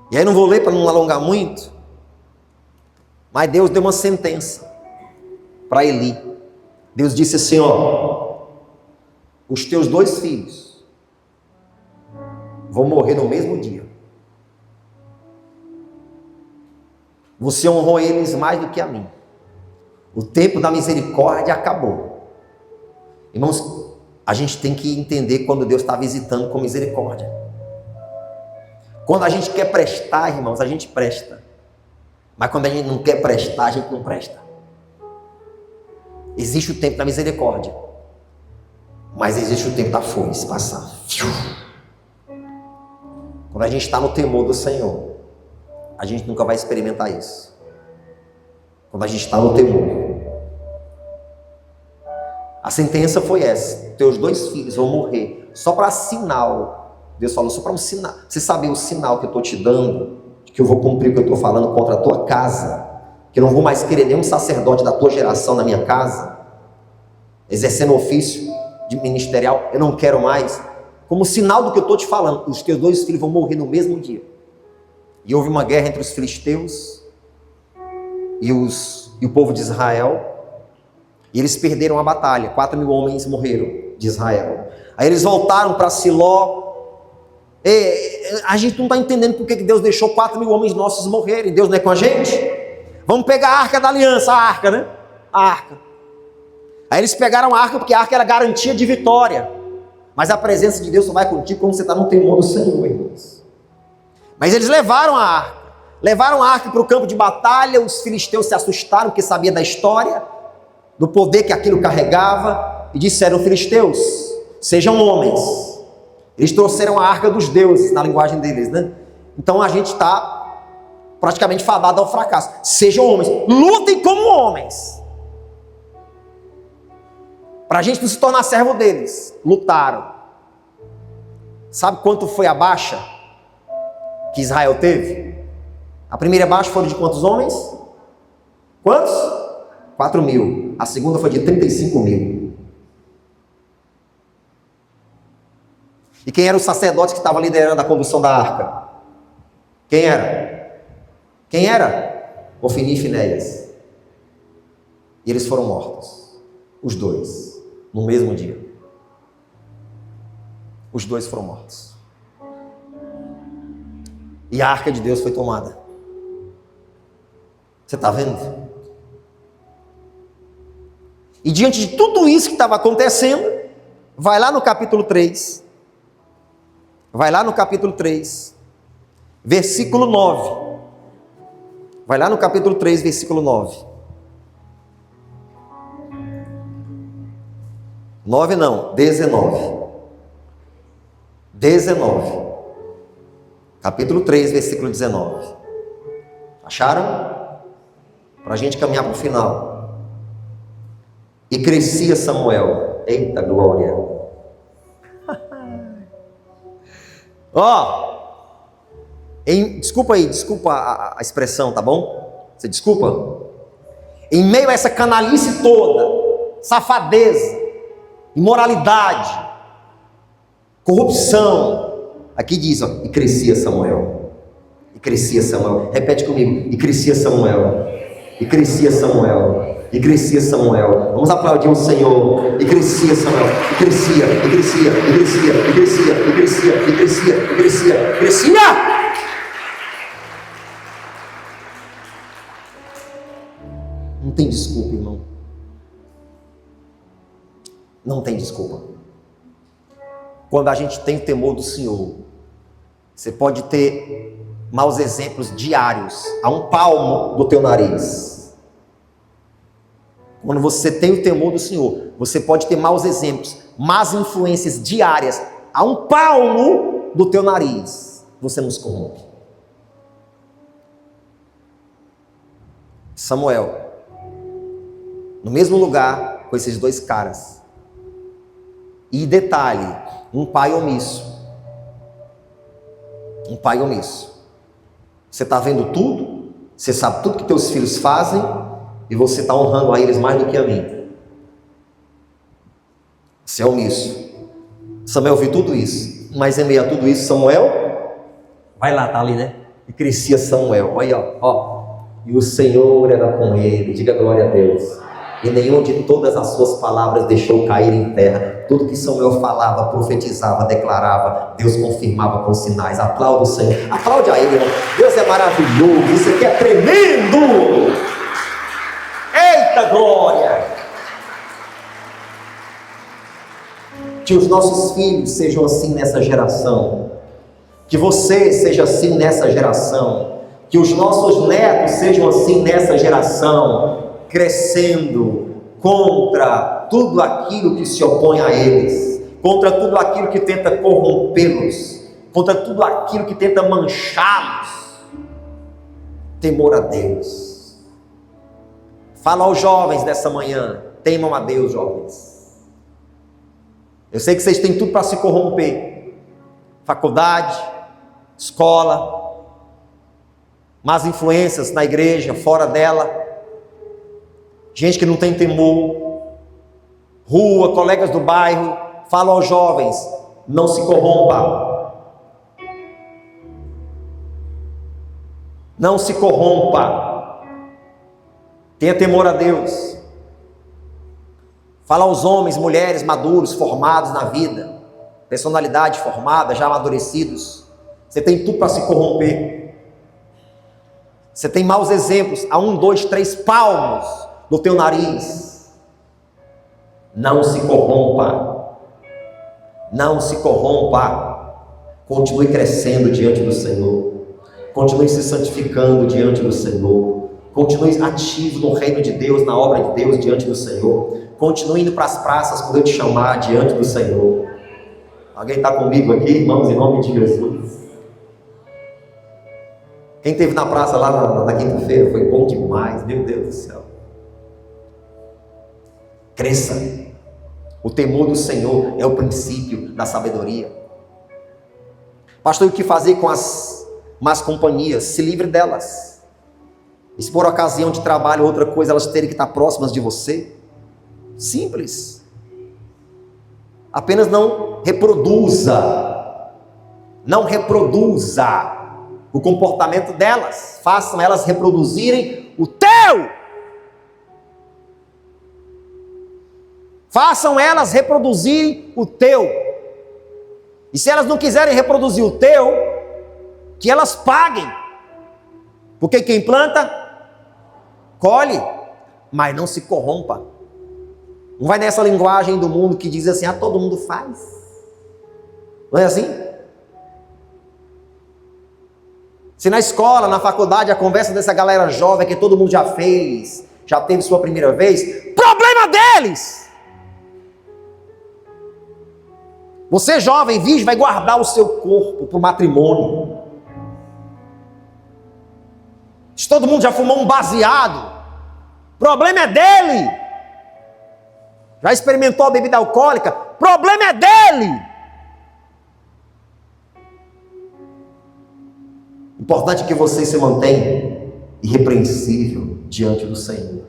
E aí não vou ler para não alongar muito, mas Deus deu uma sentença para Eli. Deus disse assim, ó, os teus 2 filhos vão morrer no mesmo dia. Você honrou eles mais do que a mim. O tempo da misericórdia acabou. Irmãos, a gente tem que entender quando Deus está visitando com misericórdia. Quando a gente quer prestar, irmãos, a gente presta. Mas quando a gente não quer prestar, a gente não presta. Existe o tempo da misericórdia, mas existe o tempo da foice passar. Quando a gente está no temor do Senhor, a gente nunca vai experimentar isso. Quando a gente está no temor, a sentença foi essa: teus 2 filhos vão morrer. Só para sinal, Deus falou, só para um sinal. Você sabe o sinal que eu estou te dando, que eu vou cumprir o que eu estou falando contra a tua casa, que eu não vou mais querer nenhum sacerdote da tua geração na minha casa, exercendo ofício de ministerial, eu não quero mais. Como sinal do que eu estou te falando, os teus 2 filhos vão morrer no mesmo dia. E houve uma guerra entre os filisteus e o povo de Israel, e eles perderam a batalha. 4.000 homens morreram de Israel. Aí eles voltaram para Siló. A gente não está entendendo porque que Deus deixou 4.000 homens nossos morrerem. Deus não é com a gente? Vamos pegar a arca da aliança, a arca, né? A arca. Aí eles pegaram a arca, porque a arca era garantia de vitória. Mas a presença de Deus só vai contigo quando você está no temor do Senhor, irmãos. Mas eles levaram a arca. Levaram a arca para o campo de batalha. Os filisteus se assustaram, porque sabiam da história, do poder que aquilo carregava. E disseram, filisteus, sejam homens. Eles trouxeram a arca dos deuses, na linguagem deles, né? Então a gente está praticamente fadado ao fracasso. Sejam homens, lutem como homens. Para a gente não se tornar servo deles. Lutaram. Sabe quanto foi a baixa que Israel teve? A primeira baixa foi de quantos homens? Quantos? 4.000. A segunda foi de 35.000. E quem era o sacerdote que estava liderando a condução da arca? Quem era? Quem era? Ofni e Finéias. E eles foram mortos. Os 2. No mesmo dia. Os 2 foram mortos. E a arca de Deus foi tomada. Você está vendo? E diante de tudo isso que estava acontecendo, vai lá no capítulo 3. Vai lá no capítulo 3. Versículo 9. Vai lá no capítulo 3, versículo 9. 9 não, 19. 19. Capítulo 3, versículo 19. Acharam? Para a gente caminhar para o final. E crescia Samuel. Eita glória. Desculpa aí, desculpa a expressão, tá bom? Você desculpa? Em meio a essa canalice toda, safadeza, imoralidade, corrupção, aqui diz, e crescia Samuel. E crescia Samuel. Repete comigo. E crescia Samuel. E crescia Samuel. E crescia Samuel. Vamos aplaudir o Senhor. E crescia Samuel. E crescia, e crescia, e crescia, e crescia, e crescia, e crescia, e crescia, e crescia. Não tem desculpa, irmão. Não tem desculpa. Quando a gente tem o temor do Senhor, você pode ter maus exemplos diários a um palmo do teu nariz. Quando você tem o temor do Senhor, você pode ter maus exemplos, más influências diárias a um palmo do teu nariz. Você não se corrompe. Samuel, no mesmo lugar com esses 2 caras. E detalhe, um pai omisso. Um pai omisso. Você está vendo tudo, você sabe tudo que teus filhos fazem, e você está honrando a eles mais do que a mim. Você é omisso. Samuel viu tudo isso, mas em meio a tudo isso, Samuel, vai lá, tá ali, né? E crescia Samuel, olha, ó. E o Senhor era com ele, diga glória a Deus. E nenhum de todas as suas palavras deixou cair em terra. Tudo que Samuel falava, profetizava, declarava, Deus confirmava com sinais. Aplauda o Senhor, aplaude a Ele, irmão. Deus é maravilhoso, isso aqui é tremendo. Ei! Eita glória! Que os nossos filhos sejam assim nessa geração. Que você seja assim nessa geração. Que os nossos netos sejam assim nessa geração, crescendo contra tudo aquilo que se opõe a eles, contra tudo aquilo que tenta corrompê-los, contra tudo aquilo que tenta manchá-los. Temor a Deus. Fala aos jovens dessa manhã: temam a Deus, jovens. Eu sei que vocês têm tudo para se corromper: faculdade, escola, más influências na igreja, fora dela, gente que não tem temor, rua, colegas do bairro. Fala aos jovens: não se corrompa, não se corrompa, tenha temor a Deus. Fala aos homens, mulheres maduros, formados na vida, personalidade formada, já amadurecidos: você tem tudo para se corromper. Você tem maus exemplos a 1, 2, 3 palmos no teu nariz. Não se corrompa. Não se corrompa. Continue crescendo diante do Senhor. Continue se santificando diante do Senhor. Continue ativo no reino de Deus, na obra de Deus diante do Senhor. Continue indo para as praças quando eu te chamar diante do Senhor. Alguém está comigo aqui, irmãos, em nome de Jesus? Quem esteve na praça lá na quinta-feira, foi bom demais, meu Deus do céu. Cresça. O temor do Senhor é o princípio da sabedoria. Pastor, o que fazer com as más companhias? Se livre delas. E se por ocasião de trabalho ou outra coisa, elas terem que estar próximas de você? Simples. Apenas não reproduza. Não reproduza o comportamento delas. Façam elas reproduzirem o teu. Façam elas reproduzirem o teu. E se elas não quiserem reproduzir o teu, que elas paguem. Porque quem planta, colhe. Mas não se corrompa. Não vai nessa linguagem do mundo que diz assim: todo mundo faz. Não é assim? Se na escola, na faculdade, a conversa dessa galera jovem que todo mundo já fez, já teve sua primeira vez, problema deles! Você jovem, virgem, vai guardar o seu corpo para o matrimônio. Se todo mundo já fumou um baseado, problema é dele. Já experimentou a bebida alcoólica, problema é dele. Importante que você se mantenha irrepreensível diante do Senhor.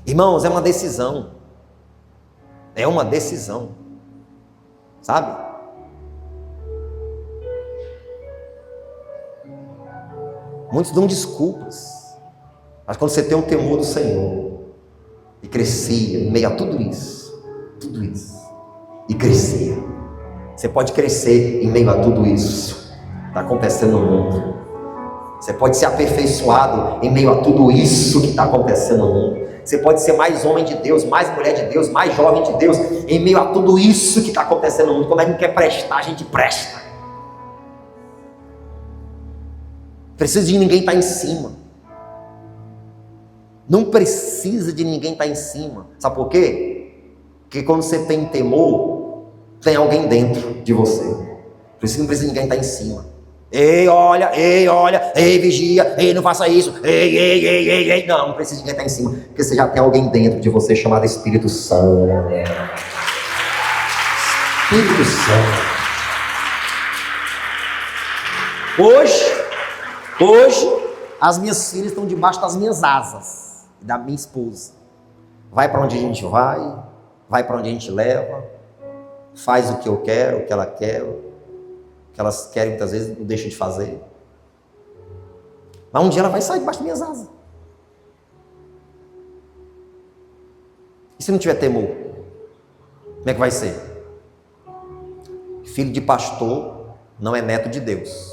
Irmãos, é uma decisão. É uma decisão. Sabe? Muitos dão desculpas. Mas quando você tem o temor do Senhor e crescia em meio a tudo isso, e crescia. Você pode crescer em meio a tudo isso que está acontecendo no mundo. Você pode ser aperfeiçoado em meio a tudo isso que está acontecendo no mundo. Você pode ser mais homem de Deus, mais mulher de Deus, mais jovem de Deus, em meio a tudo isso que está acontecendo no mundo. Quando a gente quer prestar, a gente presta. Precisa de ninguém estar em cima. Não precisa de ninguém estar em cima. Sabe por quê? Porque quando você tem temor, tem alguém dentro de você. Por isso que não precisa de ninguém estar em cima. Ei, olha, ei, vigia, ei, não faça isso, ei. Não precisa de ninguém estar em cima, porque você já tem alguém dentro de você chamado Espírito Santo. Espírito Santo. Hoje, as minhas filhas estão debaixo das minhas asas, da minha esposa. Vai para onde a gente vai para onde a gente leva, faz o que eu quero, o que ela quer, o que elas querem muitas vezes não deixam de fazer. Mas um dia ela vai sair debaixo das minhas asas. E se não tiver temor? Como é que vai ser? Filho de pastor não é neto de Deus.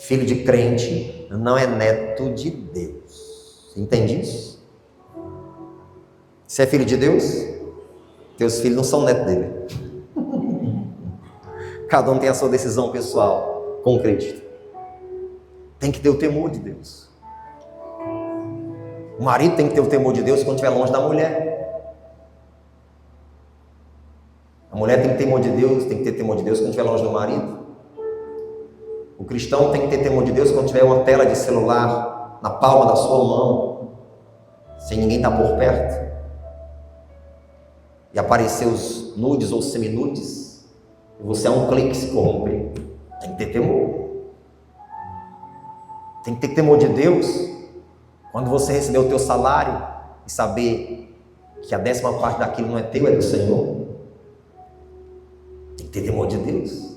Filho de crente não é neto de Deus. Você entende isso? Você é filho de Deus? Teus filhos não são netos dele. Cada um tem a sua decisão pessoal com Cristo. Tem que ter o temor de Deus. O marido tem que ter o temor de Deus quando estiver longe da mulher. A mulher tem que ter temor de Deus, tem que ter temor de Deus quando estiver longe do marido. O cristão tem que ter temor de Deus quando tiver uma tela de celular na palma da sua mão, sem ninguém estar por perto, e aparecer os nudes ou seminudes, e você a um clique se corromper. Tem que ter temor. Tem que ter temor de Deus quando você receber o teu salário e saber que a 10ª parte daquilo não é teu, é do Senhor. Tem que ter temor de Deus.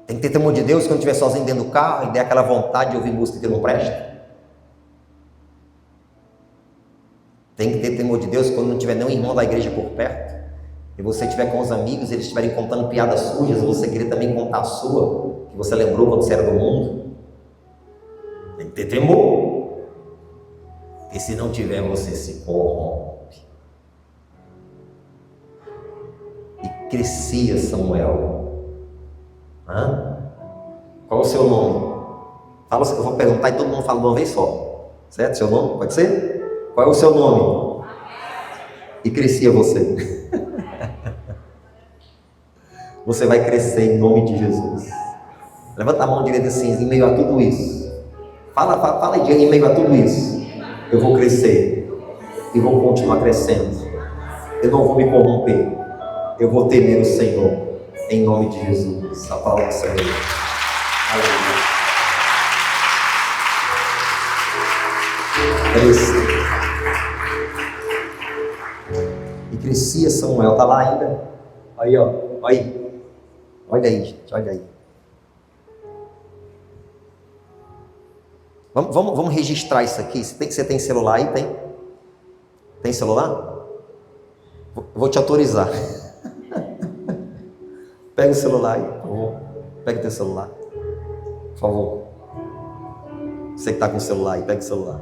Tem que ter temor de Deus quando estiver sozinho dentro do carro e der aquela vontade de ouvir música que não presta. Tem que ter temor de Deus quando não tiver nenhum irmão da igreja por perto e você estiver com os amigos e eles estiverem contando piadas sujas, você querer também contar a sua, que você lembrou quando você era do mundo. Tem que ter temor. E se não tiver, você se corrompe. E crescia Samuel. Qual é o seu nome? Fala, eu vou perguntar e todo mundo fala de uma vez só. Certo? Seu nome? Pode ser? Qual é o seu nome? E crescia você. Você vai crescer em nome de Jesus. Levanta a mão direita assim, em meio a tudo isso. Fala em meio a tudo isso. Eu vou crescer. E vou continuar crescendo. Eu não vou me corromper. Eu vou temer o Senhor. Em nome de Jesus. A palavra do Senhor. Aleluia. E crescia Samuel. Está lá ainda? Aí, ó. Aí. Olha aí, gente. Olha aí. Vamos registrar isso aqui. Você tem celular aí? Tem? Tem celular? Vou te autorizar. Pega o celular aí, por favor. Pega o teu celular. Por favor. Você que está com o celular aí, pega o celular.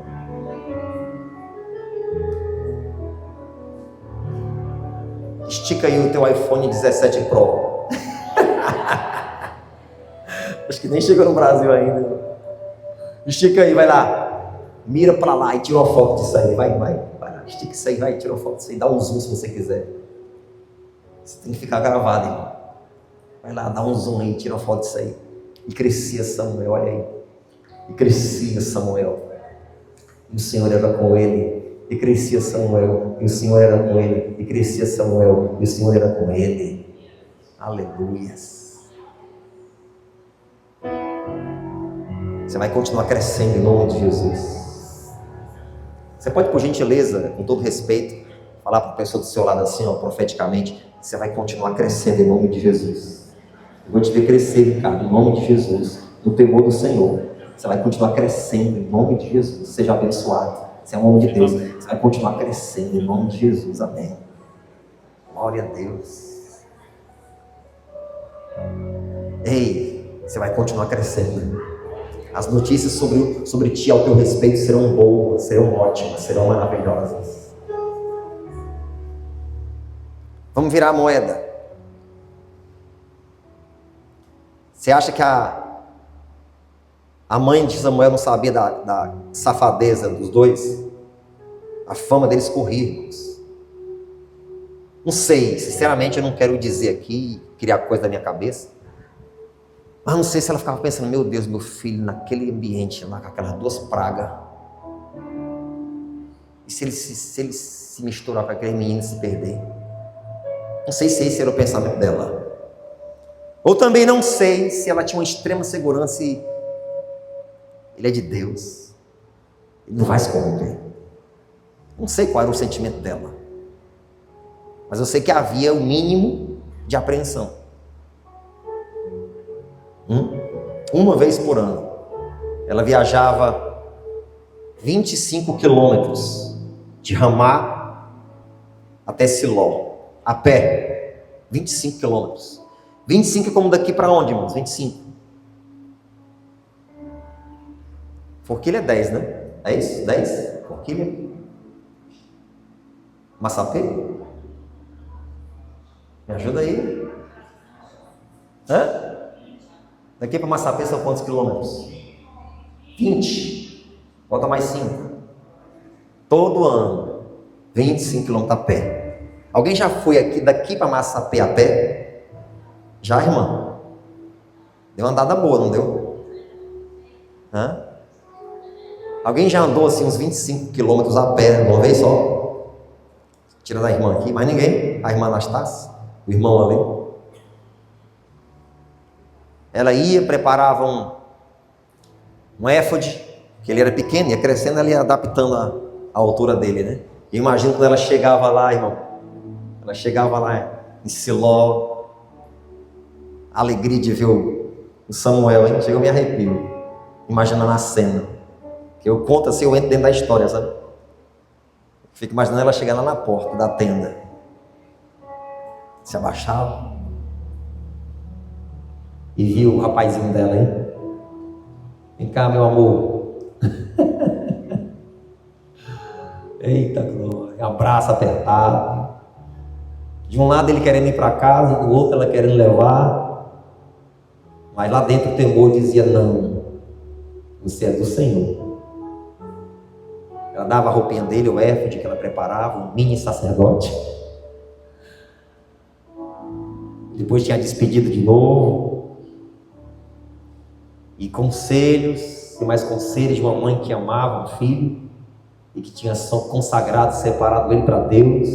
Estica aí o teu iPhone 17 Pro. Acho que nem chegou no Brasil ainda. Estica aí, vai lá. Mira pra lá e tira uma foto disso aí. Vai lá. Estica isso aí, vai, tira uma foto disso aí. Dá um zoom se você quiser. Você tem que ficar gravado, irmão. Vai lá, dá um zoom aí, tira uma foto disso aí. E crescia Samuel, olha aí. E crescia Samuel. E o Senhor era com ele. E crescia Samuel. E o Senhor era com ele. E crescia Samuel. E o Senhor era com ele. Aleluias. Você vai continuar crescendo em nome de Jesus. Você pode, por gentileza, com todo respeito, falar para a pessoa do seu lado assim, ó, profeticamente, você vai continuar crescendo em nome de Jesus. Eu vou te ver crescer, Ricardo, em nome de Jesus, no temor do Senhor. Você vai continuar crescendo em nome de Jesus. Seja abençoado. Você é um homem de Deus. Você vai continuar crescendo em nome de Jesus. Amém. Glória a Deus. Ei, você vai continuar crescendo. As notícias sobre ti ao teu respeito serão boas, serão ótimas, serão maravilhosas. Vamos virar a moeda. Você acha que a mãe de Samuel não sabia da safadeza dos dois? A fama deles corria, irmãos. Não sei, sinceramente eu não quero dizer aqui, criar coisa da minha cabeça. Mas não sei se ela ficava pensando, meu Deus, meu filho, naquele ambiente lá, com aquelas duas pragas. E se ele se misturar com aquele menino e se perder? Não sei se esse era o pensamento dela. Ou também não sei se ela tinha uma extrema segurança e ele é de Deus. Ele não vai se corromper. Não sei qual era o sentimento dela. Mas eu sei que havia o mínimo de apreensão. Uma vez por ano, ela viajava 25 quilômetros de Ramá até Siló, a pé, 25 quilômetros. 25 é como daqui para onde, irmãos? 25. Forquilha é 10, né? É isso? 10? Forquilha? Massapê? Me ajuda aí. Hã? Daqui para Massapê são quantos quilômetros? 20. Bota mais 5. Todo ano, 25 quilômetros a pé. Alguém já foi daqui para Massapê a pé? Já, irmã? Deu uma andada boa, não deu? Hã? Alguém já andou assim uns 25 quilômetros a pé de uma vez só? Tira da irmã aqui, mais ninguém? A irmã Anastácia? O irmão ali? Ela ia, preparava um éfode, que ele era pequeno, ia crescendo, ela ia adaptando a altura dele, né? E imagino quando ela chegava lá, irmão, ela chegava lá em Siló, a alegria de ver o Samuel, hein? Chega, eu me arrepio, imaginando a cena, que eu conto assim, eu entro dentro da história, sabe? Fico imaginando ela chegando lá na porta da tenda, se abaixava, e viu o rapazinho dela, hein? Vem cá, meu amor. Eita glória, abraço apertado. De um lado ele querendo ir para casa, do outro ela querendo levar. Mas lá dentro o temor dizia: não, você é do Senhor. Ela dava a roupinha dele, o éfode que ela preparava, um mini sacerdote. Depois tinha despedido de novo. E conselhos, e mais conselhos de uma mãe que amava um filho e que tinha consagrado, separado ele para Deus.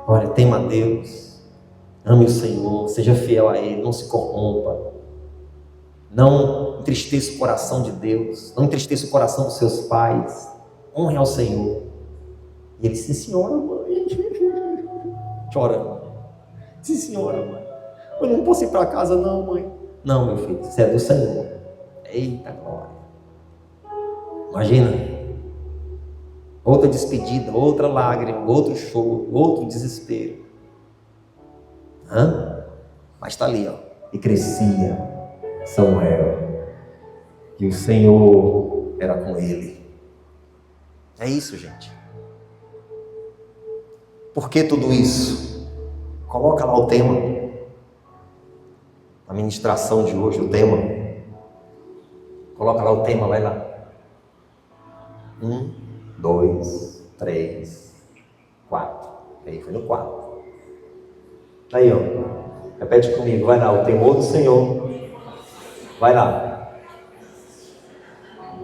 Olha, tema a Deus, ame o Senhor, seja fiel a Ele, não se corrompa, não entristeça o coração de Deus, não entristeça o coração dos seus pais, honre ao Senhor. E ele disse: sim, senhora, mãe. Chora. Sim, senhora, mãe. Eu não posso ir para casa não, mãe. Não, meu filho, você é do Senhor. Eita glória. Imagina. Outra despedida, outra lágrima, outro choro, outro desespero. Mas está ali, ó. E crescia Samuel. E o Senhor era com ele. É isso, gente. Por que tudo isso? Coloca lá o tema. A ministração de hoje, o tema. Coloca lá o tema, vai lá. 1, 2, 3, 4. Aí foi no 4. Aí, ó. Repete comigo, vai lá. O temor do Senhor. Vai lá.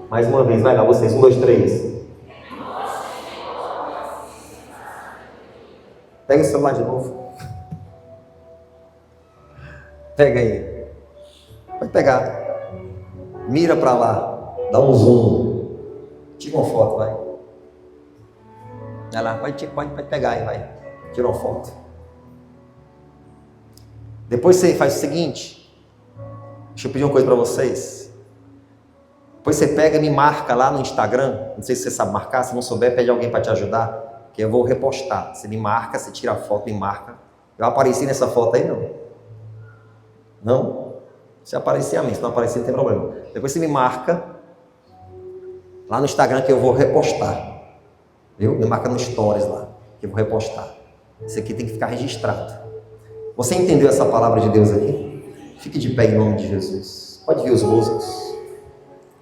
Mais uma vez, vai lá, vocês. 1, 2, 3. Pega o celular de novo. Pega aí. Pode pegar. Mira para lá. Dá um zoom. Tira uma foto, vai. Vai lá, pode pegar aí, vai. Tira uma foto. Depois você faz o seguinte. Deixa eu pedir uma coisa para vocês. Depois você pega e me marca lá no Instagram. Não sei se você sabe marcar. Se não souber, pede alguém para te ajudar, que eu vou repostar. Você me marca, você tira a foto, me marca. Eu apareci nessa foto aí, não? Não? Se aparecer, amém. Se não aparecer, não tem problema. Depois você me marca lá no Instagram que eu vou repostar. Viu? Me marca no Stories lá, que eu vou repostar. Isso aqui tem que ficar registrado. Você entendeu essa palavra de Deus aqui? Fique de pé em nome de Jesus. Pode vir os músicos.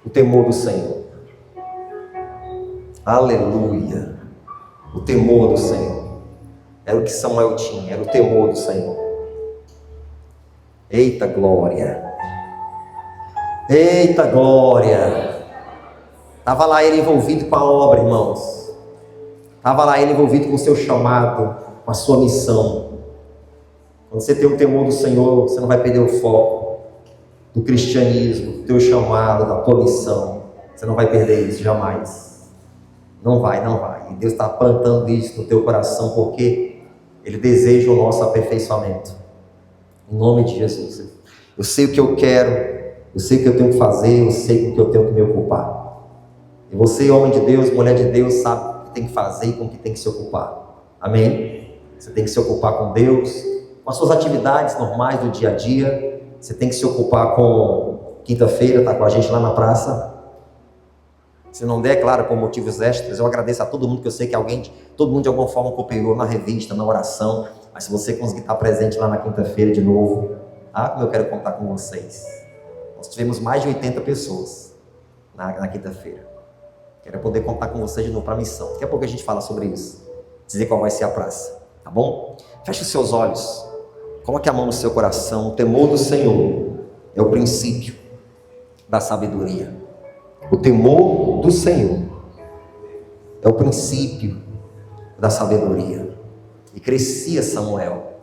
O temor do Senhor. Aleluia. O temor do Senhor. Era o que Samuel tinha, era o temor do Senhor. Eita glória. Eita glória. Estava lá ele envolvido com a obra, irmãos. Estava lá ele envolvido com o seu chamado, com a sua missão. Quando você tem o temor do Senhor, você não vai perder o foco do cristianismo, do teu chamado, da tua missão. Você não vai perder isso jamais. Não vai, não vai. E Deus está plantando isso no teu coração, porque Ele deseja o nosso aperfeiçoamento. Em nome de Jesus. Eu sei o que eu quero, eu sei o que eu tenho que fazer, eu sei o que eu tenho que me ocupar. E você, homem de Deus, mulher de Deus, sabe o que tem que fazer e com o que tem que se ocupar. Amém? Você tem que se ocupar com Deus, com as suas atividades normais do dia a dia. Você tem que se ocupar com quinta-feira, tá com a gente lá na praça. Se não der, claro, por motivos extras, eu agradeço a todo mundo, que eu sei que todo mundo de alguma forma cooperou na revista, na oração. Mas se você conseguir estar presente lá na quinta-feira de novo, como eu quero contar com vocês. Nós tivemos mais de 80 pessoas na quinta-feira. Quero poder contar com vocês de novo para a missão. Daqui a pouco a gente fala sobre isso. Dizer qual vai ser a praça, tá bom? Feche os seus olhos. Coloque a mão no seu coração. O temor do Senhor é o princípio da sabedoria. O temor do Senhor é o princípio da sabedoria. E crescia Samuel.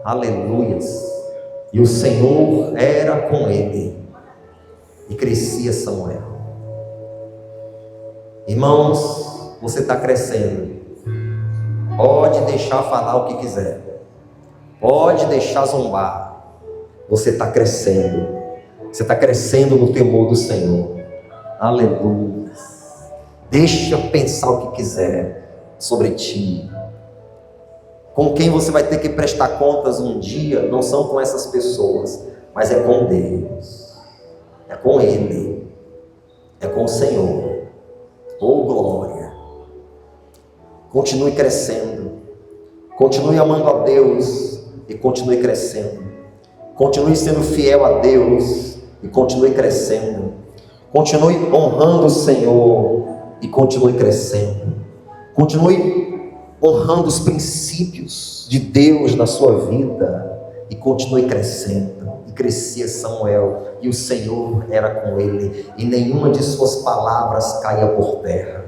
Aleluias. E o Senhor era com ele. E crescia Samuel. Irmãos, você está crescendo. Pode deixar falar o que quiser. Pode deixar zombar. Você está crescendo. Você está crescendo no temor do Senhor. Aleluia. Deixa pensar o que quiser sobre ti. Com quem você vai ter que prestar contas um dia, não são com essas pessoas, mas é com Deus. É com Ele. É com o Senhor. Oh, glória. Continue crescendo. Continue amando a Deus e continue crescendo. Continue sendo fiel a Deus e continue crescendo. Continue honrando o Senhor e continue crescendo. Continue honrando os princípios de Deus na sua vida e continue crescendo. E crescia Samuel e o Senhor era com ele e nenhuma de suas palavras caía por terra.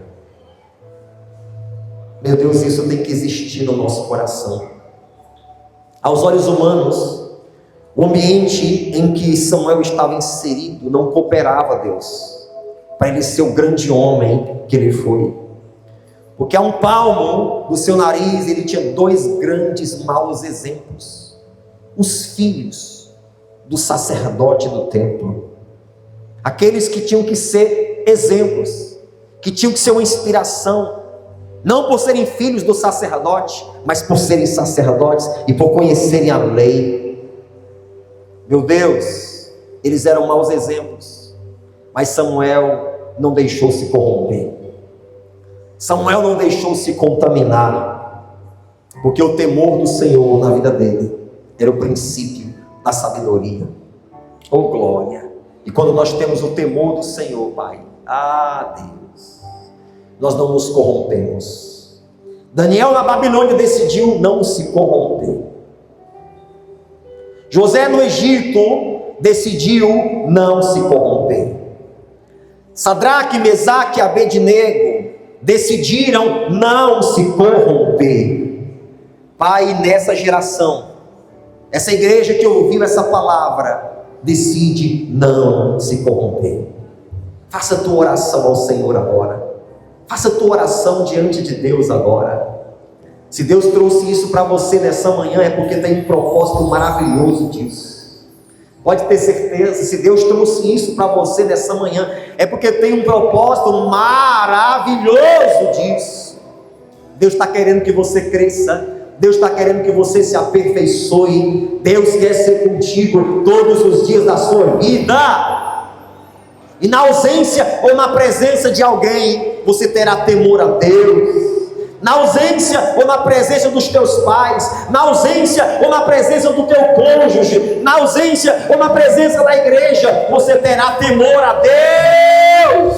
Meu Deus, isso tem que existir no nosso coração. Aos olhos humanos, o ambiente em que Samuel estava inserido não cooperava a Deus para ele ser o grande homem que ele foi. Porque a um palmo do seu nariz ele tinha 2 grandes maus exemplos. Os filhos do sacerdote do templo. Aqueles que tinham que ser exemplos, que tinham que ser uma inspiração, não por serem filhos do sacerdote, mas por serem sacerdotes e por conhecerem a lei. Meu Deus, eles eram maus exemplos, mas Samuel não deixou se corromper. Samuel não deixou se contaminar, porque o temor do Senhor na vida dele era o princípio da sabedoria. Oh, glória! E quando nós temos o temor do Senhor, Pai, Deus, nós não nos corrompemos. Daniel na Babilônia decidiu não se corromper. José no Egito decidiu não se corromper. Sadraque, Mesaque e Abednego decidiram não se corromper. Pai, nessa geração, essa igreja que ouviu essa palavra, decide não se corromper. Faça a tua oração ao Senhor agora. Faça a tua oração diante de Deus agora. Se Deus trouxe isso para você nessa manhã, é porque tem um propósito maravilhoso disso. Pode ter certeza, se Deus trouxe isso para você nessa manhã, é porque tem um propósito maravilhoso disso. Deus está querendo que você cresça. Deus está querendo que você se aperfeiçoe. Deus quer ser contigo todos os dias da sua vida. E na ausência ou na presença de alguém, você terá temor a Deus. Na ausência ou na presença dos teus pais, na ausência ou na presença do teu cônjuge, na ausência ou na presença da igreja, você terá temor a Deus.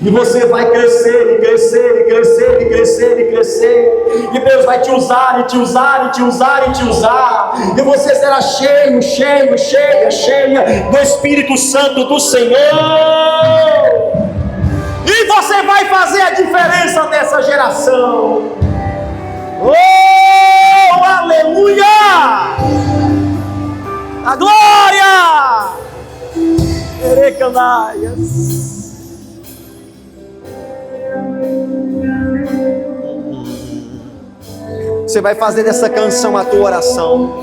E você vai crescer, e crescer, e crescer, e crescer, e crescer. E Deus vai te usar, e te usar, e te usar, e te usar. E você será cheio, cheio, cheia, cheia do Espírito Santo do Senhor. E você vai fazer a diferença nessa geração. Oh, aleluia! A glória! Erecanaias. Você vai fazer dessa canção a tua oração.